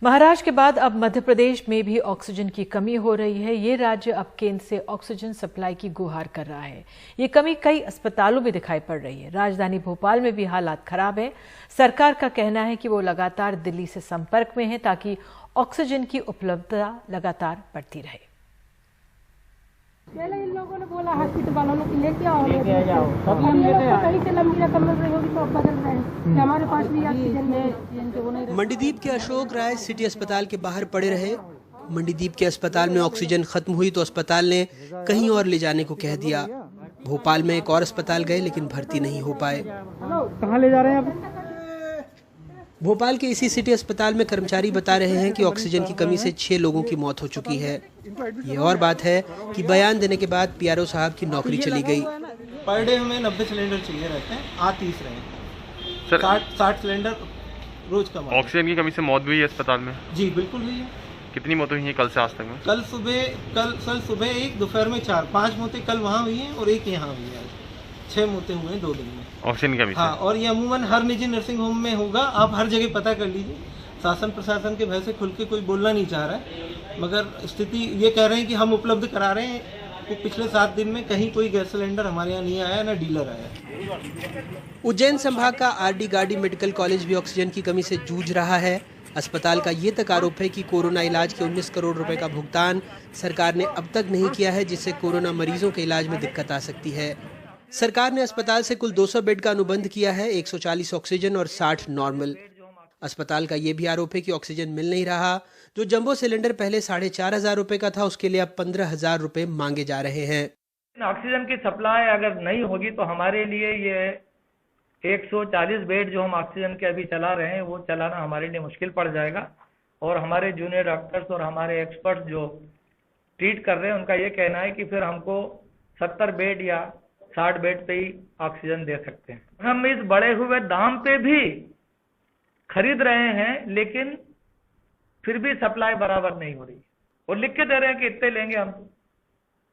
महाराष्ट्र के बाद अब मध्य प्रदेश में भी ऑक्सीजन की कमी हो रही है। ये राज्य अब केंद्र से ऑक्सीजन सप्लाई की गुहार कर रहा है। ये कमी कई अस्पतालों में दिखाई पड़ रही है। राजधानी भोपाल में भी हालात खराब है। सरकार का कहना है कि वो लगातार दिल्ली से संपर्क में है ताकि ऑक्सीजन की उपलब्धता लगातार बढ़ती रहे। पहले इन लोगों ने बोला हॉस्पिटल वालों ने कि लेके आओ, सब कहीं से लंबी रकम मिल रही होगी तो अब बदल रहे हैं कि हमारे पास भी ऑक्सीजन नहीं। मंडीदीप के अशोक राय सिटी अस्पताल के बाहर पड़े रहे। मंडीदीप के अस्पताल में ऑक्सीजन खत्म हुई तो अस्पताल ने कहीं और ले जाने को कह दिया। भोपाल में एक और अस्पताल गए लेकिन भर्ती नहीं हो पाए। कहाँ ले जा रहे हैं आप? भोपाल के इसी सिटी अस्पताल में कर्मचारी बता रहे हैं कि ऑक्सीजन की कमी से 6 लोगों की मौत हो चुकी है। ये और बात है कि बयान देने के बाद पीआरओ साहब की नौकरी चली गई। पर डे हमें 90 सिलेंडर चाहिए रहते हैं, आ 30 रहे हैं। 60 सिलेंडर रोज का। ऑक्सीजन की कमी से मौत भी हुई है अस्पताल में? जी बिल्कुल हुई है। कितनी मौतें हुई हैं कल से आज तक में? कल सुबह एक, दोपहर में 4, 5 मौतें कल वहाँ हुई हैं और एक यहाँ हुई है। 6 मौतें हुए हैं 2 दिन में ऑक्सीजन की कमी से। हाँ, और ये अमूमन हर निजी नर्सिंग होम में होगा। आप हर जगह पता कर लीजिए। शासन प्रशासन के भय से खुल के कोई बोलना नहीं चाह रहा है, मगर स्थिति ये कह रहे हैं कि हम उपलब्ध करा रहे हैं। तो पिछले 7 दिन में कहीं कोई गैस सिलेंडर हमारे यहाँ नहीं आया, ना डीलर आया। उज्जैन संभाग का आरडी गार्डी मेडिकल कॉलेज भी ऑक्सीजन की कमी से जूझ रहा है। अस्पताल का ये तक आरोप है कि कोरोना इलाज के 19 करोड़ रुपए का भुगतान सरकार ने अब तक नहीं किया है, जिससे कोरोना मरीजों के इलाज में दिक्कत आ सकती है। सरकार ने अस्पताल से कुल 200 बेड का अनुबंध किया है, 140 ऑक्सीजन और 60 नॉर्मल। अस्पताल का ये भी आरोप है कि ऑक्सीजन मिल नहीं रहा। जो जंबो सिलेंडर पहले 4,500 रुपए का था, उसके लिए अब 15,000 रुपए मांगे जा रहे हैं। ऑक्सीजन की सप्लाई अगर नहीं होगी तो हमारे लिए ये 140 बेड जो हम ऑक्सीजन के अभी चला रहे हैं वो चलाना हमारे लिए मुश्किल पड़ जाएगा। और हमारे जूनियर डॉक्टर्स और हमारे एक्सपर्ट्स जो ट्रीट कर रहे हैं उनका ये कहना है कि फिर हमको 70 बेड या 60 बेड पे ही ऑक्सीजन दे सकते हैं। हम इस बढ़े हुए दाम पे भी खरीद रहे हैं, लेकिन फिर भी सप्लाई बराबर नहीं हो रही और लिख के दे रहे हैं कि इतने लेंगे हम।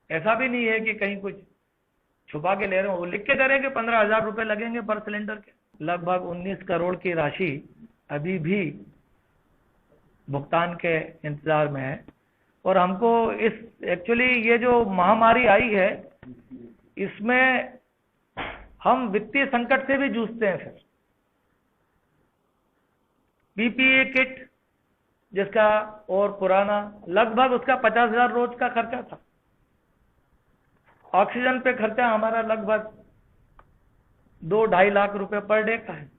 ऐसा भी नहीं है कि कहीं कुछ छुपा के ले रहे हो, वो लिख के दे रहे हैं कि 15,000 रुपए लगेंगे पर सिलेंडर के। लगभग 19 करोड़ की राशि अभी भी भुगतान के इंतजार में है। और हमको एक्चुअली ये जो महामारी आई है इसमें हम वित्तीय संकट से भी जूझते हैं। फिर पीपीई किट जिसका और पुराना लगभग उसका 50,000 रोज का खर्चा था। ऑक्सीजन पे खर्चा हमारा लगभग 2-2.5 लाख रुपए पर डे का है।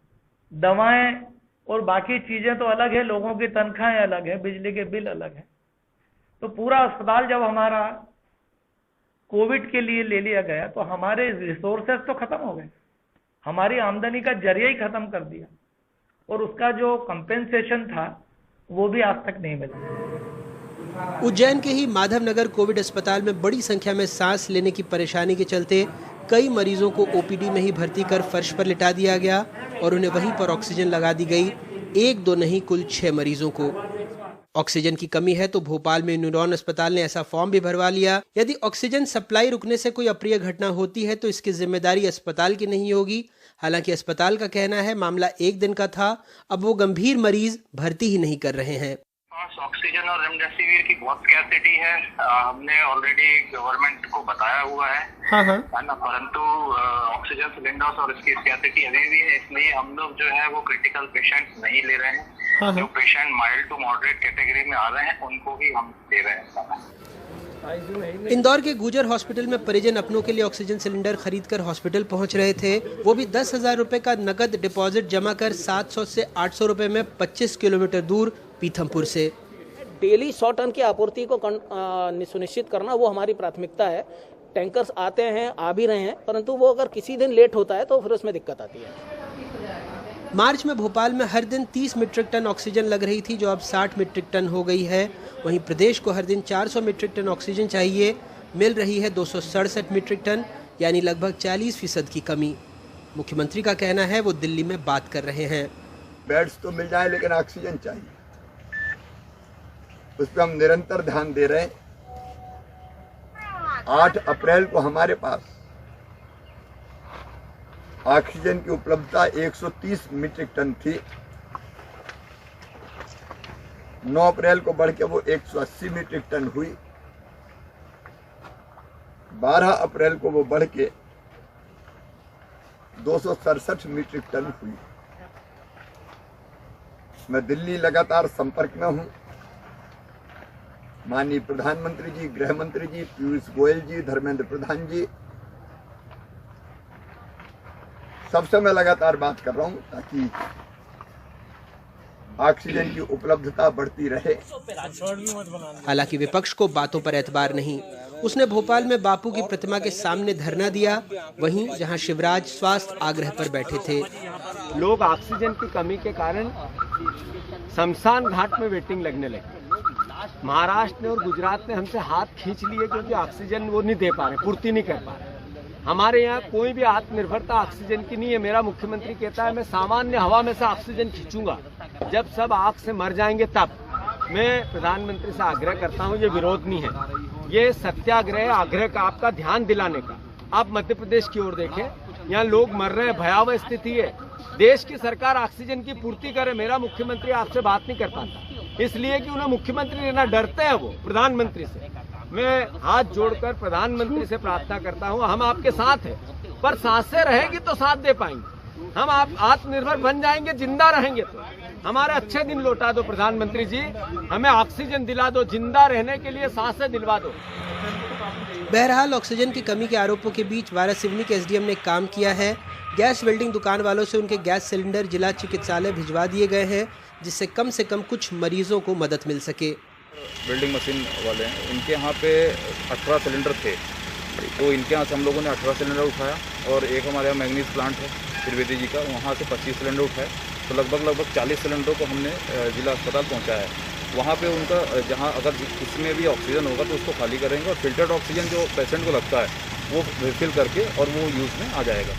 दवाएं और बाकी चीजें तो अलग है, लोगों की तनख्वाहें अलग है, बिजली के बिल अलग है। तो पूरा अस्पताल जब हमारा कोविड के लिए ले लिया गया तो हमारे रिसोर्सेस तो खत्म हो गए, हमारी आमदनी का जरिया ही खत्म कर दिया और उसका जो कंपेंसेशन था वो भी आज तक नहीं मिला। उज्जैन के ही माधवनगर कोविड अस्पताल में बड़ी संख्या में सांस लेने की परेशानी के चलते कई मरीजों को ओपीडी में ही भर्ती कर फर्श पर लिटा दिया गया और उन्हें वहीं पर ऑक्सीजन लगा दी गई। 1-2 नहीं, कुल 6 मरीजों को। ऑक्सीजन की कमी है तो भोपाल में न्यूरॉन अस्पताल ने ऐसा फॉर्म भी भरवा लिया। यदि ऑक्सीजन सप्लाई रुकने से कोई अप्रिय घटना होती है तो इसकी जिम्मेदारी अस्पताल की नहीं होगी। हालांकि अस्पताल का कहना है मामला 1 दिन का था, अब वो गंभीर मरीज भर्ती ही नहीं कर रहे हैं। ऑक्सीजन और रेमडेसिविर की बहुत स्कैर्सिटी है। हमने ऑलरेडी गवर्नमेंट को बताया हुआ है, है ना, परंतु ऑक्सीजन सिलेंडर्स और इसकी स्कैर्सिटी अभी भी है। इसलिए हम लोग जो है वो क्रिटिकल पेशेंट्स नहीं ले रहे हैं। जो patient mild to moderate category में आ रहे हैं उनको ही हम दे रहे हैं। इंदौर के गुजर हॉस्पिटल में परिजन अपनों के लिए ऑक्सीजन सिलेंडर खरीदकर हॉस्पिटल पहुंच रहे थे। वो भी 10,000 रुपए का नकद डिपॉजिट जमा कर 700 से 800 रुपए में 25 किलोमीटर दूर पीथमपुर से। डेली 100 टन की आपूर्ति को सुनिश्चित करना वो हमारी प्राथमिकता है। टैंकर्स आते हैं, आ भी रहे हैं, परंतु वो अगर किसी दिन लेट होता है तो फिर उसमें दिक्कत आती है। मार्च में भोपाल में हर दिन 30 मीट्रिक टन ऑक्सीजन लग रही थी, जो अब 60 मीट्रिक टन हो गई है। वहीं प्रदेश को हर दिन 400 मीट्रिक टन ऑक्सीजन चाहिए, मिल रही है 267 मीट्रिक टन, यानी लगभग 40% की कमी। मुख्यमंत्री का कहना है वो दिल्ली में बात कर रहे हैं। बेड्स तो मिल जाए लेकिन ऑक्सीजन चाहिए, उस पर हम निरंतर ध्यान दे रहे हैं। 8 अप्रैल को हमारे पास ऑक्सीजन की उपलब्धता 130 मीट्रिक टन थी। 9 अप्रैल को बढ़ के वो 180 मीट्रिक टन हुई। 12 अप्रैल को वो बढ़ के 267 मीट्रिक टन हुई। मैं दिल्ली लगातार संपर्क में हूं। माननीय प्रधानमंत्री जी, गृह मंत्री जी, पीयूष गोयल जी, धर्मेंद्र प्रधान जी, सबसे मैं लगातार बात कर रहा हूं ताकि ऑक्सीजन की उपलब्धता बढ़ती रहे। हालांकि विपक्ष को बातों पर एतबार नहीं। उसने भोपाल में बापू की प्रतिमा के सामने धरना दिया, वहीं जहां शिवराज स्वास्थ्य आग्रह पर बैठे थे। लोग ऑक्सीजन की कमी के कारण शमशान घाट में वेटिंग लगने लगी। महाराष्ट्र ने और गुजरात ने हमसे हाथ खींच लिए क्योंकि ऑक्सीजन वो नहीं दे पा रहे, पूर्ति नहीं कर पा रहे। हमारे यहाँ कोई भी आत्मनिर्भरता ऑक्सीजन की नहीं है। मेरा मुख्यमंत्री कहता है मैं सामान्य हवा में से ऑक्सीजन खींचूंगा, जब सब आग से मर जाएंगे तब। मैं प्रधानमंत्री से आग्रह करता हूँ, ये विरोध नहीं है, ये सत्याग्रह आग्रह का आपका ध्यान दिलाने का। आप मध्य प्रदेश की ओर देखें, यहाँ लोग मर रहे हैं, भयावह स्थिति है। देश की सरकार ऑक्सीजन की पूर्ति करे। मेरा मुख्यमंत्री आपसे बात नहीं कर पाता, इसलिए कि उन्हें मुख्यमंत्री लेना डरते हैं वो प्रधानमंत्री से। मैं हाथ जोड़कर प्रधानमंत्री से प्रार्थना करता हूं, हम आपके साथ हैं, पर सांसें रहेगी तो साथ दे पाएंगे। हम आप आत्मनिर्भर बन जाएंगे, जिंदा रहेंगे तो। हमारे अच्छे दिन लौटा दो प्रधानमंत्री जी, हमें ऑक्सीजन दिला दो, जिंदा रहने के लिए सांसें दिलवा दो। बहरहाल ऑक्सीजन की कमी के आरोपों के बीच वारासिवनी के एसडीएम ने काम किया है। गैस वेल्डिंग दुकान वालों से उनके गैस सिलेंडर जिला चिकित्सालय भिजवा दिए गए हैं, जिससे कम से कम कुछ मरीजों को मदद मिल सके। वेल्डिंग मशीन वाले हैं, इनके यहाँ पे 18 सिलेंडर थे, तो इनके यहाँ से हम लोगों ने 18 सिलेंडर उठाया। और एक हमारे यहाँ मैग्नीज प्लांट है त्रिवेदी जी का, वहाँ से 25 सिलेंडर उठाए, तो लगभग 40 सिलेंडरों को हमने जिला अस्पताल पहुँचाया है। वहाँ पे उनका जहाँ अगर इसमें भी ऑक्सीजन होगा तो उसको खाली करेंगे और फिल्टर्ड ऑक्सीजन जो पेशेंट को लगता है वो रिफिल करके और वो यूज़ में आ जाएगा।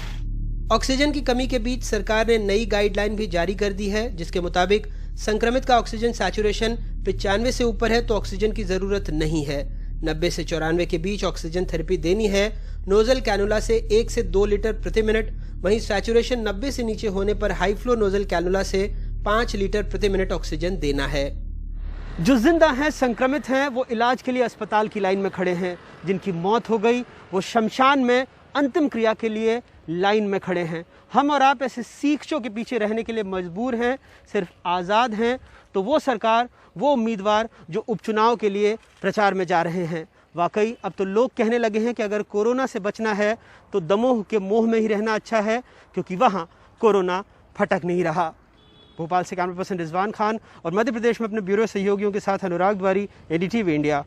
ऑक्सीजन की कमी के बीच सरकार ने नई गाइडलाइन भी जारी कर दी है, जिसके मुताबिक संक्रमित का ऑक्सीजन सैचुरेशन 95 से ऊपर है तो ऑक्सीजन की जरूरत नहीं है। 90 से 94 के बीच ऑक्सीजन थेरेपी देनी है। नोजल कैनुला से 1 से 2 लीटर प्रति मिनट, वहीं सैचुरेशन 90 से नीचे होने पर हाई फ्लो नोजल कैनुला से 5 लीटर प्रति मिनट ऑक्सीजन देना है। जो जिंदा हैं, संक्रमित हैं, वो इलाज के लिए अस्पताल की लाइन में खड़े हैं। जिनकी मौत हो गई वो शमशान में अंतिम क्रिया के लिए लाइन में खड़े हैं। हम और आप ऐसे सीखचों के पीछे रहने के लिए मजबूर हैं। सिर्फ आज़ाद हैं तो वो सरकार, वो उम्मीदवार जो उपचुनाव के लिए प्रचार में जा रहे हैं। वाकई अब तो लोग कहने लगे हैं कि अगर कोरोना से बचना है तो दमोह के मोह में ही रहना अच्छा है, क्योंकि वहाँ कोरोना फटक नहीं रहा। भोपाल से कैमरा पर्सन रिजवान खान और मध्य प्रदेश में अपने ब्यूरो सहयोगियों के साथ अनुराग द्वारी, एडीटीवी इंडिया।